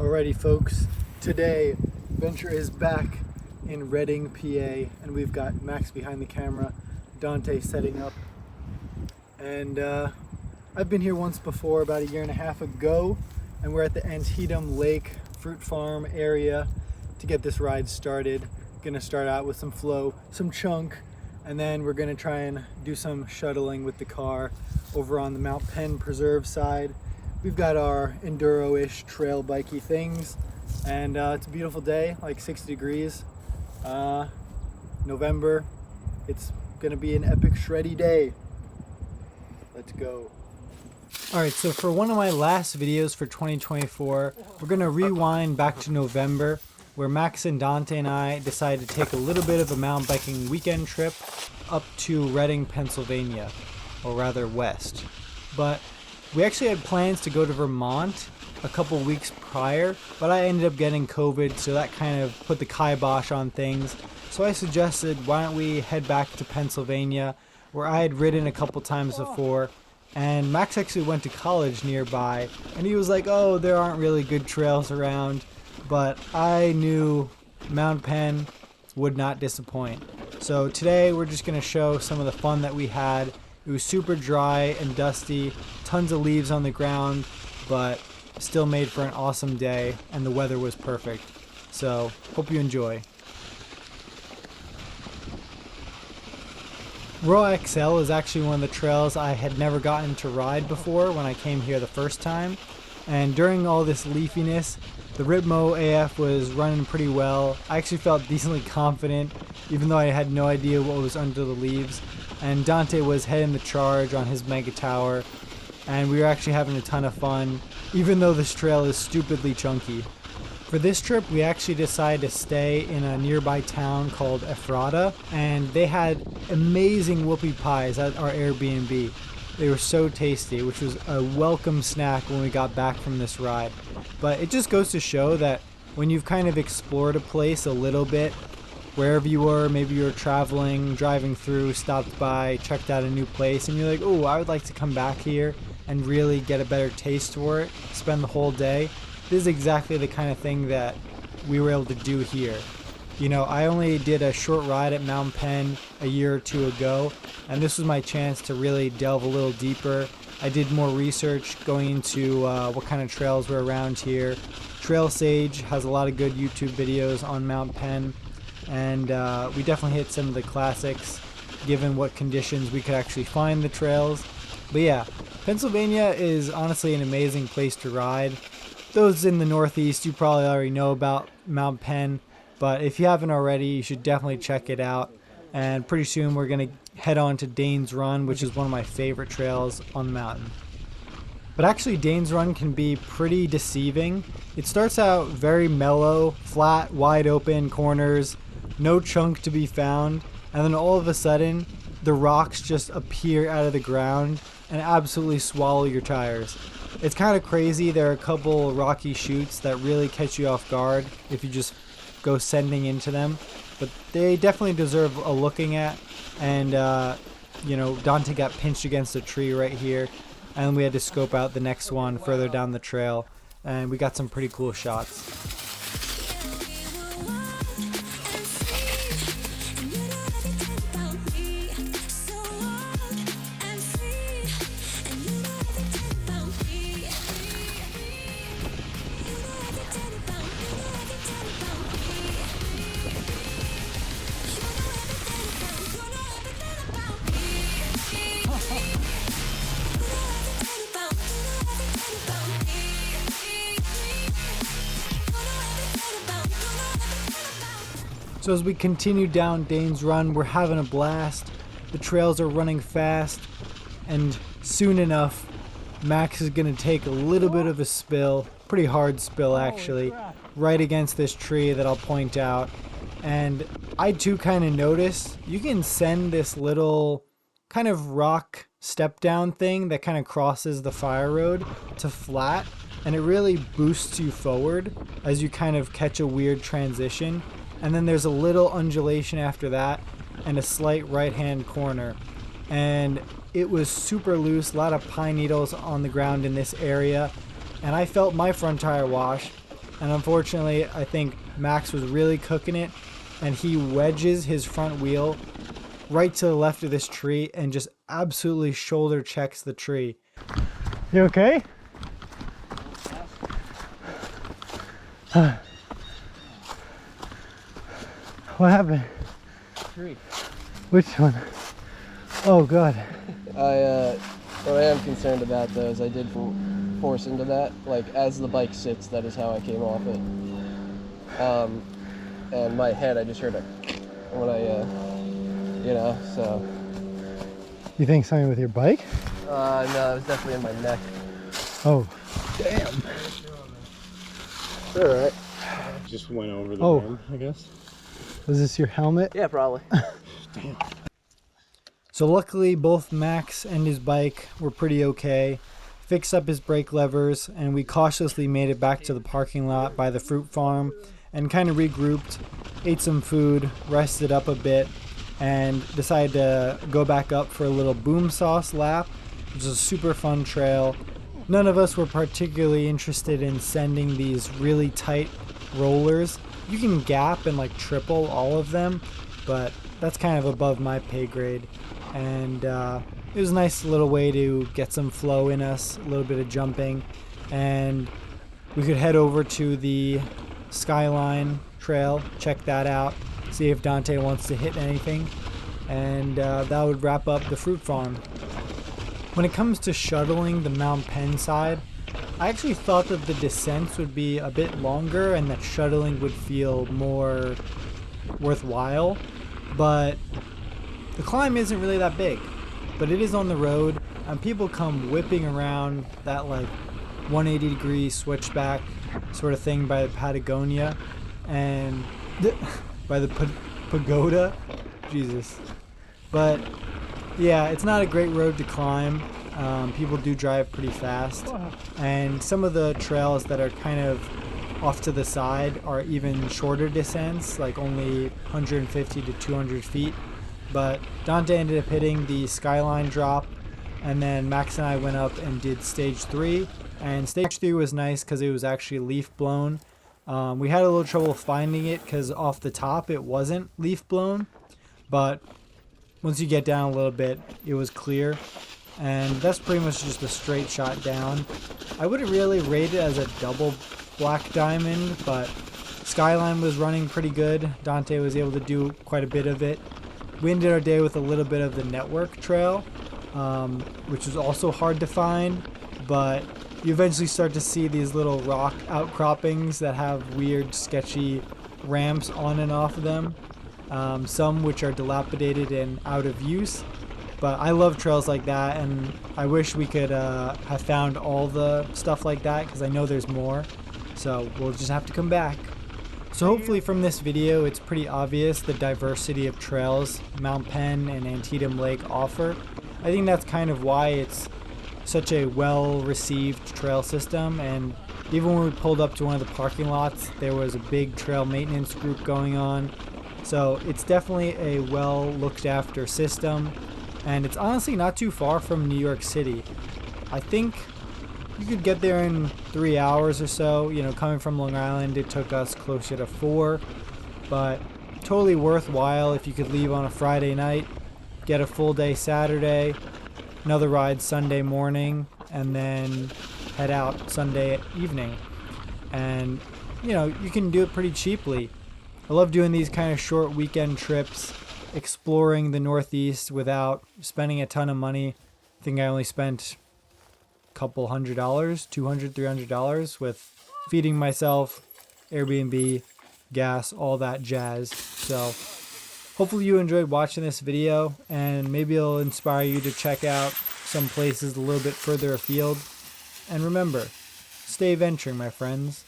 Alrighty folks, today Venture is back in Reading, PA, and we've got Max behind the camera, Dante setting up, and I've been here once before about a year and a half ago, and we're at the Antietam Lake Fruit Farm area to get this ride started. Gonna start out with some flow, some chunk, and then we're gonna try and do some shuttling with the car over on the Mt Penn Preserve side. We've got our enduro-ish trail bikey things, and it's a beautiful day, like 60 degrees. November, it's gonna be an epic shreddy day. Let's go. Alright, so for one of my last videos for 2024, we're gonna rewind back to November, where Max and Dante and I decided to take a little bit of a mountain biking weekend trip up to Reading, Pennsylvania, or rather west. But we actually had plans to go to Vermont a couple weeks prior, but I ended up getting COVID, so that kind of put the kibosh on things. So I suggested, why don't we head back to Pennsylvania, where I had ridden a couple times before, and Max actually went to college nearby, and he was like, oh, there aren't really good trails around, but I knew Mt Penn would not disappoint. So today we're just going to show some of the fun that we had. It was super dry and dusty, tons of leaves on the ground, but still made for an awesome day, and the weather was perfect. So, hope you enjoy. Raw XL is actually one of the trails I had never gotten to ride before when I came here the first time. And during all this leafiness, the Ripmo AF was running pretty well. I actually felt decently confident, even though I had no idea what was under the leaves. And Dante was heading the charge on his Mega Tower, and we were actually having a ton of fun, even though this trail is stupidly chunky. For this trip, we actually decided to stay in a nearby town called Ephrata, and they had amazing whoopie pies at our Airbnb. They were so tasty, which was a welcome snack when we got back from this ride. But it just goes to show that when you've kind of explored a place a little bit, wherever you were, maybe you were traveling, driving through, stopped by, checked out a new place, and you're like, oh, I would like to come back here and really get a better taste for it, spend the whole day. This is exactly the kind of thing that we were able to do here. You know, I only did a short ride at Mt Penn a year or two ago, and this was my chance to really delve a little deeper. I did more research going into what kind of trails were around here. Trail Sage has a lot of good YouTube videos on Mt Penn, and we definitely hit some of the classics given what conditions we could actually find the trails. But yeah, Pennsylvania is honestly an amazing place to ride. Those in the Northeast, you probably already know about Mt Penn, but if you haven't already, you should definitely check it out. And pretty soon we're going to head on to Dane's Run, which is one of my favorite trails on the mountain. But actually, Dane's Run can be pretty deceiving. It starts out very mellow, flat, wide open corners, no chunk to be found, and then all of a sudden, the rocks just appear out of the ground and absolutely swallow your tires. It's kind of crazy. There are a couple rocky chutes that really catch you off guard if you just go sending into them, but they definitely deserve a looking at. And you know, Dante got pinched against a tree right here, and we had to scope out the next one further down the trail, and we got some pretty cool shots. So as we continue down Dane's Run, we're having a blast. The trails are running fast, and soon enough, Max is going to take a little bit of a spill, pretty hard spill actually, right against this tree that I'll point out. And I too kind of noticed, you can send this little kind of rock step down thing that kind of crosses the fire road to flat, and it really boosts you forward as you kind of catch a weird transition. And then there's a little undulation after that and a slight right hand corner, and it was super loose, a lot of pine needles on the ground in this area, and I felt my front tire wash, And unfortunately, I think Max was really cooking it, and he wedges his front wheel right to the left of this tree and just absolutely shoulder checks the tree. You okay? What happened? Tree. Which one? Oh god. What I am concerned about though is I did force into that. Like as the bike sits, that is how I came off it. And my head, I just heard it when I, so. You think something with your bike? No, it was definitely in my neck. Oh, damn. It's alright. Just went over the rim, I guess. Was this your helmet? Yeah, probably. Damn. So luckily both Max and his bike were pretty okay. Fixed up his brake levers, and we cautiously made it back to the parking lot by the fruit farm and kind of regrouped, ate some food, rested up a bit, and decided to go back up for a little Boomsauce lap, which is a super fun trail. None of us were particularly interested in sending these really tight rollers. You can gap and like triple all of them, but that's kind of above my pay grade. And it was a nice little way to get some flow in us, a little bit of jumping, and we could head over to the Skyline Trail, check that out, see if Dante wants to hit anything, and that would wrap up the fruit farm. When it comes to shuttling the Mt Penn side, I actually thought that the descents would be a bit longer and that shuttling would feel more worthwhile, but the climb isn't really that big. But it is on the road, and people come whipping around that like 180-degree switchback sort of thing by the Patagonia and by the pagoda. Jesus. But yeah, it's not a great road to climb. People do drive pretty fast, and some of the trails that are kind of off to the side are even shorter descents, like only 150 to 200 feet. But Dante ended up hitting the Skyline drop, and then Max and I went up and did stage 3. And stage 3 was nice because it was actually leaf blown. We had a little trouble finding it because off the top it wasn't leaf blown, but once you get down a little bit, it was clear. And that's pretty much just a straight shot down. I wouldn't really rate it as a double black diamond, but Skyline was running pretty good. Dante was able to do quite a bit of it. We ended our day with a little bit of the network trail, which was also hard to find, but you eventually start to see these little rock outcroppings that have weird, sketchy ramps on and off of them, some which are dilapidated and out of use. But I love trails like that, and I wish we could have found all the stuff like that, because I know there's more, so we'll just have to come back. So hopefully from this video it's pretty obvious the diversity of trails Mt Penn and Antietam Lake offer. I think that's kind of why it's such a well-received trail system, and even when we pulled up to one of the parking lots, there was a big trail maintenance group going on. So it's definitely a well-looked-after system, and it's honestly not too far from New York City. I think you could get there in 3 hours or so. You know, coming from Long Island, it took us closer to 4, but totally worthwhile if you could leave on a Friday night, get a full day Saturday, another ride Sunday morning, and then head out Sunday evening. And, you know, you can do it pretty cheaply. I love doing these kind of short weekend trips, exploring the Northeast without spending a ton of money. I think I only spent couple $100, $200, $300 with feeding myself, Airbnb, gas, all that jazz. So hopefully you enjoyed watching this video, and maybe it'll inspire you to check out some places a little bit further afield. And remember, stay venturing, my friends.